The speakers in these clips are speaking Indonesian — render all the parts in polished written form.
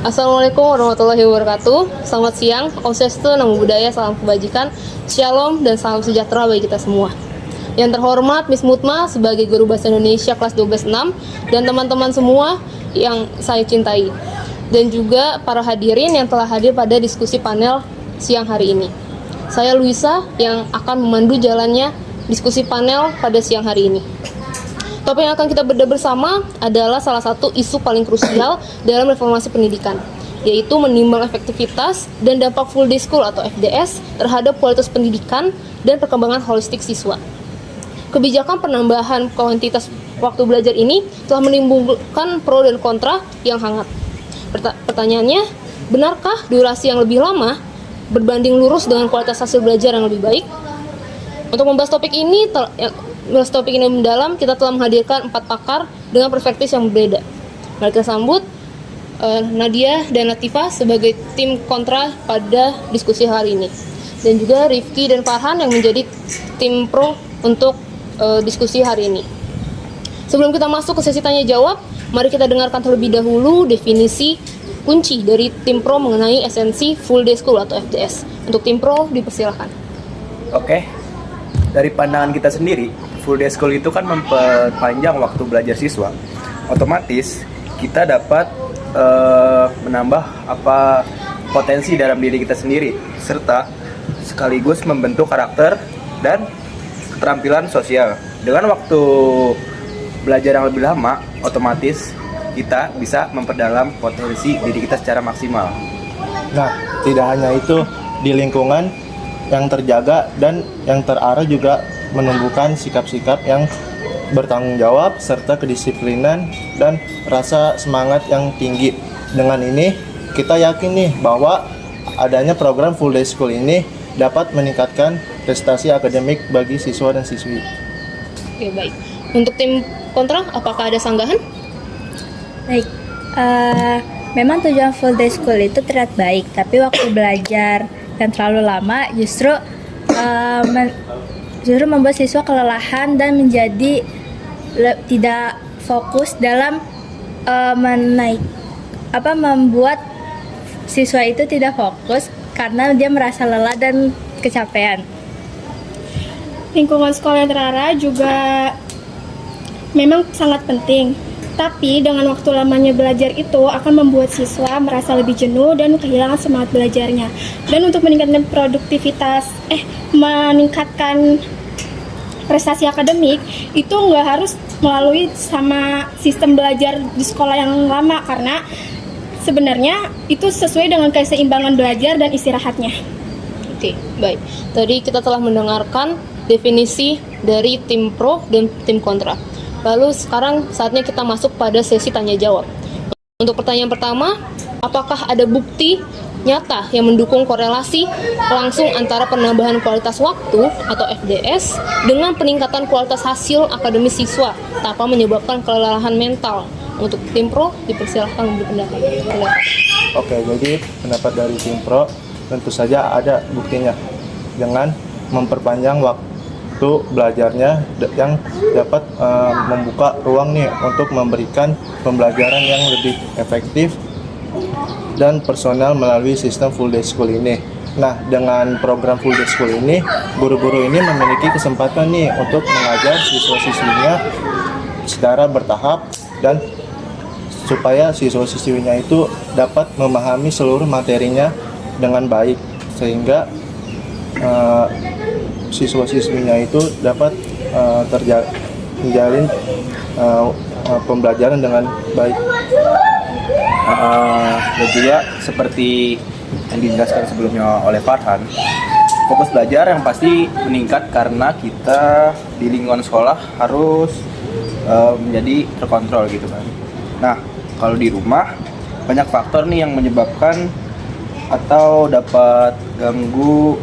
Assalamualaikum warahmatullahi wabarakatuh. Selamat siang, Om Swastiastu, Namo Buddhaya, salam kebajikan, Shalom, dan salam sejahtera bagi kita semua. Yang terhormat Miss Mutma sebagai Guru Bahasa Indonesia kelas 12-6 dan teman-teman semua yang saya cintai. Dan juga para hadirin yang telah hadir pada diskusi panel siang hari ini. Saya Luisa yang akan memandu jalannya diskusi panel pada siang hari ini. Topik yang akan kita bedah bersama adalah salah satu isu paling krusial dalam reformasi pendidikan, yaitu menimbang efektivitas dan dampak full day school atau FDS terhadap kualitas pendidikan dan perkembangan holistik siswa. Kebijakan penambahan kuantitas waktu belajar ini telah menimbulkan pro dan kontra yang hangat. Pertanyaannya, benarkah durasi yang lebih lama berbanding lurus dengan kualitas hasil belajar yang lebih baik? Untuk membahas topik ini mendalam, kita telah menghadirkan 4 pakar dengan perspektif yang berbeda. Mari kita sambut Nadia dan Latifah sebagai tim kontra pada diskusi hari ini. Dan juga Rifki dan Farhan yang menjadi tim pro untuk diskusi hari ini. Sebelum kita masuk ke sesi tanya jawab, mari kita dengarkan terlebih dahulu definisi kunci dari tim pro mengenai esensi full day school atau FDS. Untuk tim pro, dipersilakan. Oke, dari pandangan kita sendiri, full day school itu kan memperpanjang waktu belajar siswa. Otomatis kita dapat menambah potensi dalam diri kita sendiri, serta sekaligus membentuk karakter dan keterampilan sosial. Dengan waktu belajar yang lebih lama, otomatis kita bisa memperdalam potensi diri kita secara maksimal. Nah, tidak hanya itu, di lingkungan yang terjaga dan yang terarah juga menumbuhkan sikap-sikap yang bertanggung jawab serta kedisiplinan dan rasa semangat yang tinggi. Dengan ini kita yakin nih bahwa adanya program full day school ini dapat meningkatkan prestasi akademik bagi siswa dan siswi. Oke, baik. Untuk tim kontra, apakah ada sanggahan? Baik, memang tujuan full day school itu terlihat baik, tapi waktu belajar yang terlalu lama justru membuat siswa kelelahan dan menjadi tidak fokus dalam membuat siswa itu tidak fokus karena dia merasa lelah dan kecapean. Lingkungan sekolah yang terarah juga memang sangat penting, tapi dengan waktu lamanya belajar itu akan membuat siswa merasa lebih jenuh dan kehilangan semangat belajarnya. Dan untuk meningkatkan meningkatkan prestasi akademik itu nggak harus melalui sama sistem belajar di sekolah yang lama, karena sebenarnya itu sesuai dengan keseimbangan belajar dan istirahatnya. Oke, baik. Tadi kita telah mendengarkan definisi dari tim pro dan tim kontra. Lalu sekarang saatnya kita masuk pada sesi tanya jawab. Untuk pertanyaan pertama, apakah ada bukti nyata yang mendukung korelasi langsung antara penambahan kualitas waktu atau FDS dengan peningkatan kualitas hasil akademis siswa tanpa menyebabkan kelelahan mental? Untuk tim pro, dipersilahkan memberi pendapat. Oke, jadi pendapat dari tim pro tentu saja ada buktinya dengan memperpanjang waktu belajarnya yang dapat membuka ruang nih untuk memberikan pembelajaran yang lebih efektif dan personal melalui sistem full day school ini. Nah, dengan program full day school ini, guru-guru ini memiliki kesempatan nih untuk mengajar siswa-siswinya secara bertahap dan supaya siswa-siswinya itu dapat memahami seluruh materinya dengan baik, sehingga siswa-siswinya itu dapat menjalin pembelajaran dengan baik. Dan juga seperti yang dijelaskan sebelumnya oleh Farhan, fokus belajar yang pasti meningkat karena kita di lingkungan sekolah harus menjadi terkontrol gitu kan. Nah, kalau di rumah banyak faktor nih yang menyebabkan atau dapat ganggu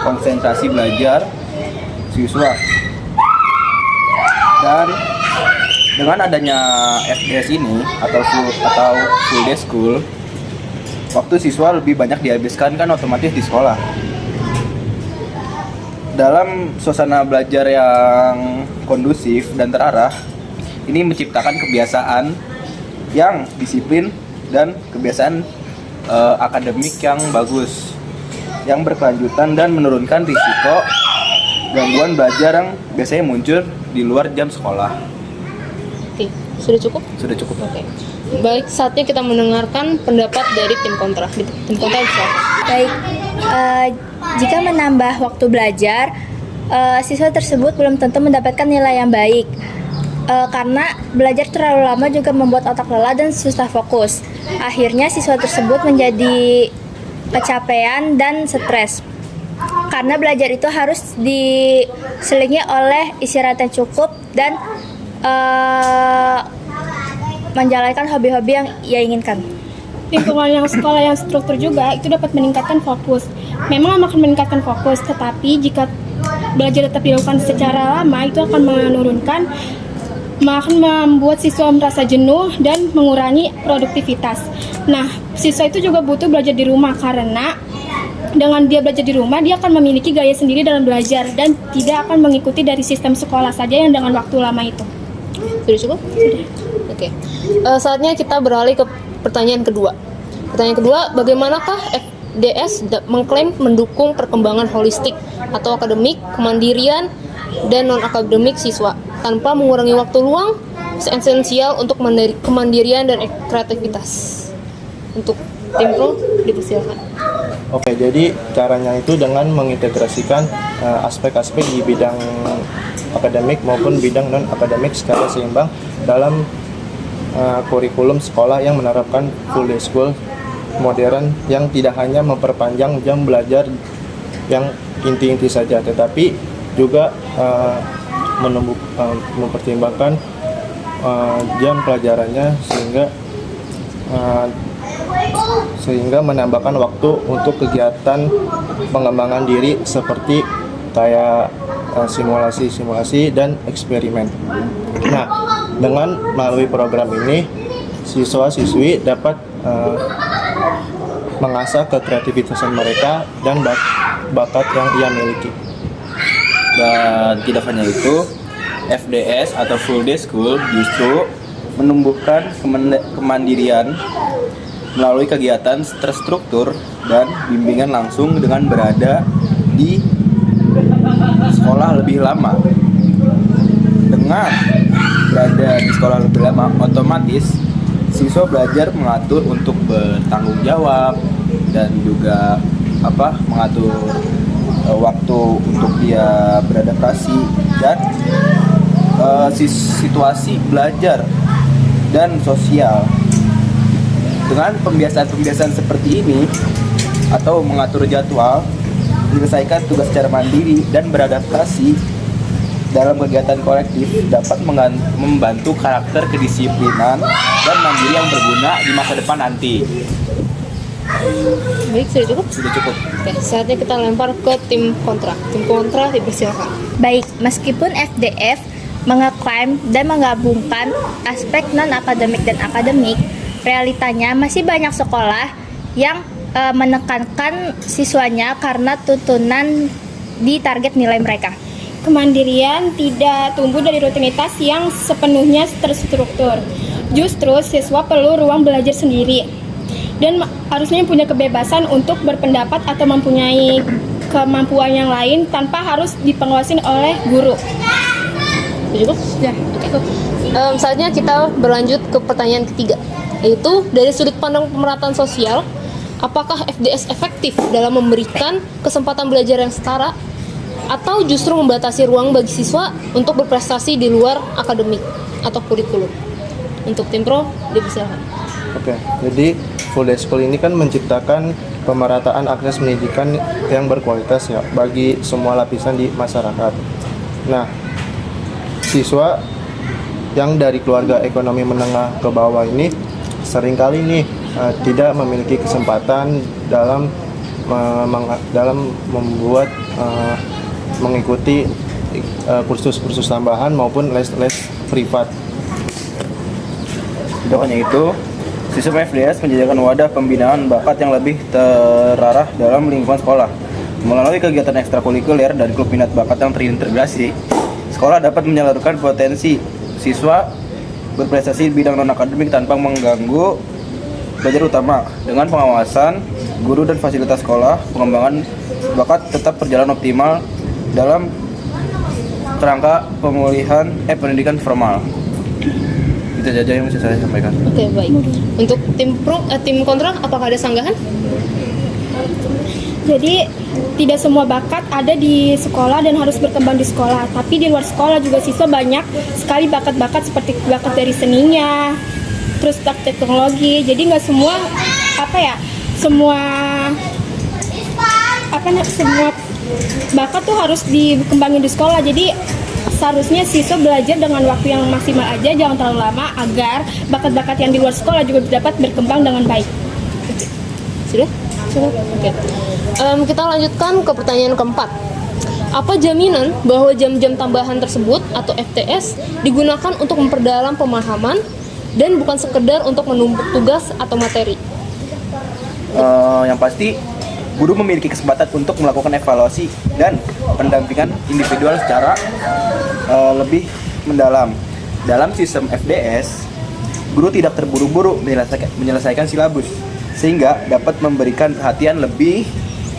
konsentrasi belajar siswa. Dan dengan adanya FDS ini atau full day school, waktu siswa lebih banyak dihabiskan kan otomatis di sekolah. Dalam suasana belajar yang kondusif dan terarah, ini menciptakan kebiasaan yang disiplin dan kebiasaan akademik yang bagus, yang berkelanjutan dan menurunkan risiko gangguan belajar yang biasanya muncul di luar jam sekolah. Oke, sudah cukup? Sudah cukup. Oke. Baik, saatnya kita mendengarkan pendapat dari tim kontra. Tim kontra bisa. Baik, jika menambah waktu belajar, siswa tersebut belum tentu mendapatkan nilai yang baik. Karena belajar terlalu lama juga membuat otak lelah dan susah fokus. Akhirnya siswa tersebut menjadi kecapean dan stres. Karena belajar itu harus diselingi oleh istirahat yang cukup dan menjalankan hobi-hobi yang ia inginkan. Lingkungan yang sekolah yang struktur juga itu dapat meningkatkan fokus. Memang akan meningkatkan fokus, tetapi jika belajar tetap dilakukan secara lama itu akan membuat siswa merasa jenuh dan mengurangi produktivitas. Nah, siswa itu juga butuh belajar di rumah karena dengan dia belajar di rumah, dia akan memiliki gaya sendiri dalam belajar dan tidak akan mengikuti dari sistem sekolah saja yang dengan waktu lama itu. Sudah cukup? Sudah. Oke. Saatnya kita beralih ke pertanyaan kedua. Pertanyaan kedua, bagaimanakah FDS mengklaim mendukung perkembangan holistik atau akademik, kemandirian, dan non-akademik siswa tanpa mengurangi waktu luang esensial untuk kemandirian dan kreativitas? Untuk tim pro, dipersilakan. Oke, jadi caranya itu dengan mengintegrasikan aspek-aspek di bidang akademik maupun bidang non-akademik secara seimbang dalam kurikulum sekolah yang menerapkan full day school modern yang tidak hanya memperpanjang jam belajar yang inti-inti saja, tetapi juga mempertimbangkan jam pelajarannya sehingga menambahkan waktu untuk kegiatan pengembangan diri seperti kayak simulasi dan eksperimen. Nah, dengan melalui program ini siswa-siswi dapat mengasah kekreativitasan mereka dan bakat yang ia miliki. Dan tidak hanya itu, FDS atau Full Day School justru menumbuhkan kemandirian melalui kegiatan terstruktur dan bimbingan langsung dengan berada di sekolah lebih lama. Dengan berada di sekolah lebih lama, otomatis siswa belajar mengatur untuk bertanggung jawab dan juga mengatur waktu untuk dia beradaptasi dan situasi belajar dan sosial. Dengan pembiasaan-pembiasaan seperti ini atau mengatur jadwal, menyelesaikan tugas secara mandiri dan beradaptasi dalam kegiatan kolektif dapat membantu karakter kedisiplinan dan mandiri yang berguna di masa depan nanti. Baik, sudah cukup? Sudah cukup. Oke, saatnya kita lempar ke tim kontra. Tim kontra, dipersilakan. Baik, meskipun FDF mengeklaim dan menggabungkan aspek non-akademik dan akademik, realitanya masih banyak sekolah yang menekankan siswanya karena tuntunan di target nilai mereka. Kemandirian tidak tumbuh dari rutinitas yang sepenuhnya terstruktur. Justru siswa perlu ruang belajar sendiri dan harusnya punya kebebasan untuk berpendapat atau mempunyai kemampuan yang lain tanpa harus dipengawasin oleh guru. Cukup? Ya. Oke. Saatnya kita berlanjut ke pertanyaan ketiga, yaitu dari sudut pandang pemerataan sosial, apakah FDS efektif dalam memberikan kesempatan belajar yang setara atau justru membatasi ruang bagi siswa untuk berprestasi di luar akademik atau kurikulum? Untuk tim pro, dipersilakan. Oke, jadi Full Day School ini kan menciptakan pemerataan akses pendidikan yang berkualitas ya bagi semua lapisan di masyarakat. Nah, siswa yang dari keluarga ekonomi menengah ke bawah ini seringkali nih tidak memiliki kesempatan dalam membuat mengikuti kursus-kursus tambahan maupun les-les privat. Tidak hanya itu, sistem FDS menjadikan wadah pembinaan bakat yang lebih terarah dalam lingkungan sekolah. Melalui kegiatan ekstrakurikuler dan klub minat bakat yang terintegrasi, sekolah dapat menyalurkan potensi siswa berprestasi di bidang non-akademik tanpa mengganggu belajar utama dengan pengawasan guru dan fasilitas sekolah. Pengembangan bakat tetap berjalan optimal dalam kerangka pemulihan pendidikan formal. Itu saja yang bisa saya sampaikan. Oke, baik. Untuk tim kontra, apakah ada sanggahan? Jadi tidak semua bakat ada di sekolah dan harus berkembang di sekolah, tapi di luar sekolah juga siswa banyak sekali bakat-bakat seperti bakat dari seninya, terus teknologi. Jadi nggak semua semua bakat tuh harus dikembangin di sekolah. Jadi seharusnya siswa belajar dengan waktu yang maksimal aja, jangan terlalu lama, agar bakat-bakat yang di luar sekolah juga dapat berkembang dengan baik. Sudah? Oke. Kita lanjutkan ke pertanyaan keempat. Apa jaminan bahwa jam-jam tambahan tersebut atau FTS digunakan untuk memperdalam pemahaman dan bukan sekedar untuk menumpuk tugas atau materi? Yang pasti, guru memiliki kesempatan untuk melakukan evaluasi dan pendampingan individual secara lebih mendalam. Dalam sistem FDS, guru tidak terburu-buru menyelesaikan silabus, sehingga dapat memberikan perhatian lebih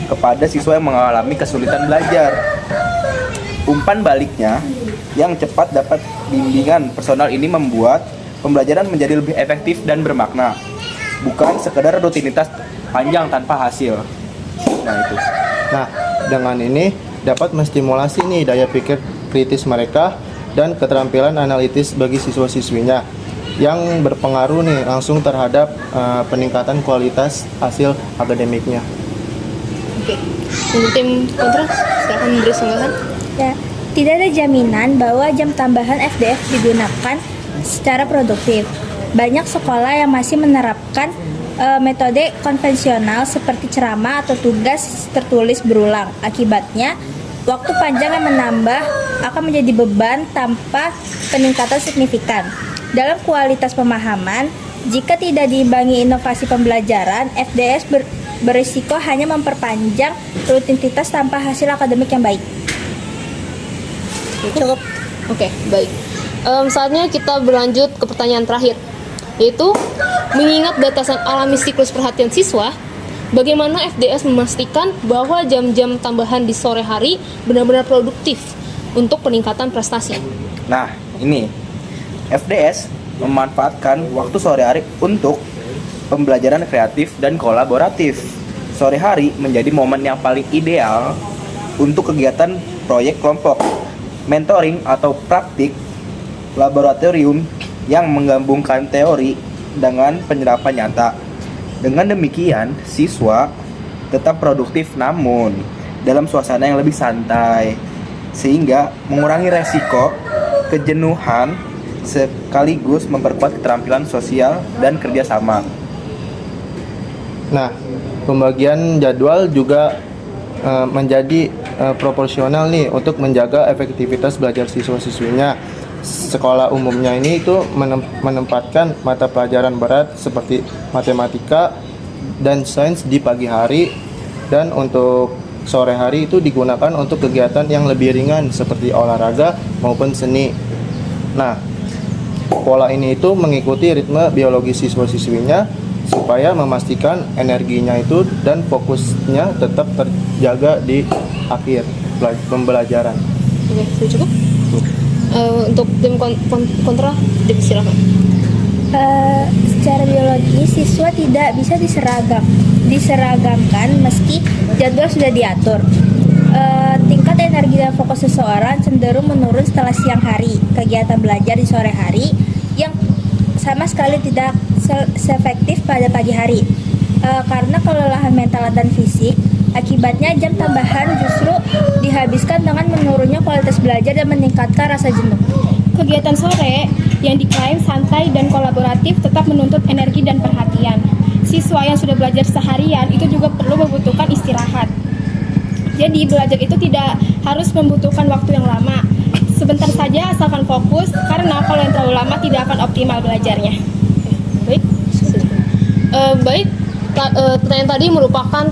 kepada siswa yang mengalami kesulitan belajar. Umpan baliknya, yang cepat dapat bimbingan personal ini membuat pembelajaran menjadi lebih efektif dan bermakna, bukan sekedar rutinitas panjang tanpa hasil. Nah itu. Nah, dengan ini dapat menstimulasi nih daya pikir kritis mereka dan keterampilan analitis bagi siswa-siswinya yang berpengaruh nih langsung terhadap peningkatan kualitas hasil akademiknya. Oke. Untuk tim kontra, silakan memberi sanggahan. Ya, tidak ada jaminan bahwa jam tambahan FDF digunakan secara produktif. Banyak sekolah yang masih menerapkan metode konvensional seperti ceramah atau tugas tertulis berulang. Akibatnya, waktu panjang yang menambah akan menjadi beban tanpa peningkatan signifikan dalam kualitas pemahaman. Jika tidak diimbangi inovasi pembelajaran, FDS berisiko hanya memperpanjang rutinitas tanpa hasil akademik yang baik. Cukup. Oke, baik. Saatnya kita berlanjut ke pertanyaan terakhir, yaitu mengingat batasan alami siklus perhatian siswa, bagaimana FDS memastikan bahwa jam-jam tambahan di sore hari benar-benar produktif untuk peningkatan prestasi? Nah, ini FDS memanfaatkan waktu sore hari untuk pembelajaran kreatif dan kolaboratif. Sore hari menjadi momen yang paling ideal untuk kegiatan proyek kelompok, mentoring atau praktik laboratorium yang menggabungkan teori dengan penyerapan nyata. Dengan demikian, siswa tetap produktif namun dalam suasana yang lebih santai, sehingga mengurangi resiko kejenuhan sekaligus memperkuat keterampilan sosial dan kerjasama. Nah, pembagian jadwal juga menjadi proporsional nih untuk menjaga efektivitas belajar siswa-siswinya. Sekolah umumnya ini itu menempatkan mata pelajaran berat seperti matematika dan sains di pagi hari, dan untuk sore hari itu digunakan untuk kegiatan yang lebih ringan seperti olahraga maupun seni. Nah, pola ini itu mengikuti ritme biologi siswa-siswinya supaya memastikan energinya itu dan fokusnya tetap terjaga di akhir pembelajaran. Oke, sudah cukup? Untuk tim kontra, silakan. Secara biologi, siswa tidak bisa diseragamkan meski jadwal sudah diatur. Tingkat energi dan fokus seseorang cenderung menurun setelah siang hari. Kegiatan belajar di sore hari yang sama sekali tidak seefektif pada pagi hari karena kelelahan mental dan fisik. Akibatnya jam tambahan justru dihabiskan dengan menurunnya kualitas belajar dan meningkatkan rasa jenuh. Kegiatan sore yang diklaim santai dan kolaboratif tetap menuntut energi dan perhatian. Siswa yang sudah belajar seharian itu juga perlu membutuhkan istirahat. Jadi belajar itu tidak harus membutuhkan waktu yang lama. Sebentar saja asalkan fokus, karena kalau yang terlalu lama tidak akan optimal belajarnya. Baik, pertanyaan tadi merupakan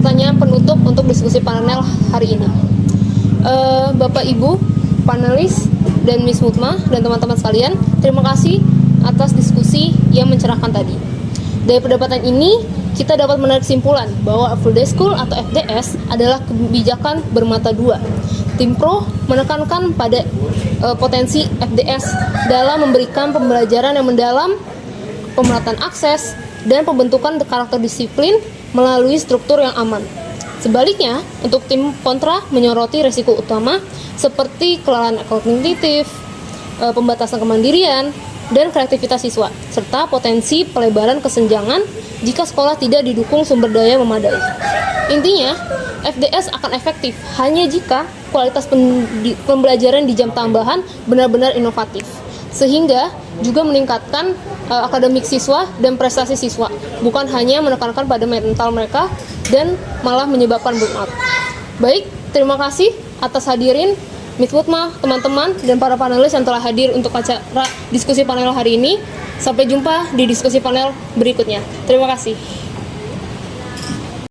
pertanyaan penutup untuk diskusi panel hari ini. Bapak Ibu panelis dan Miss Mutma dan teman-teman sekalian, terima kasih atas diskusi yang mencerahkan tadi. Dari perdebatan ini, kita dapat menarik kesimpulan bahwa full day school atau FDS adalah kebijakan bermata dua. Tim Pro menekankan pada potensi FDS dalam memberikan pembelajaran yang mendalam, pemerataan akses, dan pembentukan karakter disiplin melalui struktur yang aman. Sebaliknya, untuk tim kontra menyoroti risiko utama seperti kelalaian kognitif, pembatasan kemandirian, dan kreativitas siswa, serta potensi pelebaran kesenjangan jika sekolah tidak didukung sumber daya memadai. Intinya, FDS akan efektif hanya jika kualitas pembelajaran di jam tambahan benar-benar inovatif, sehingga juga meningkatkan akademik siswa dan prestasi siswa, bukan hanya menekankan pada mental mereka dan malah menyebabkan burnout. Baik, terima kasih atas hadirin Miss Putma, teman-teman, dan para panelis yang telah hadir untuk acara diskusi panel hari ini. Sampai jumpa di diskusi panel berikutnya. Terima kasih.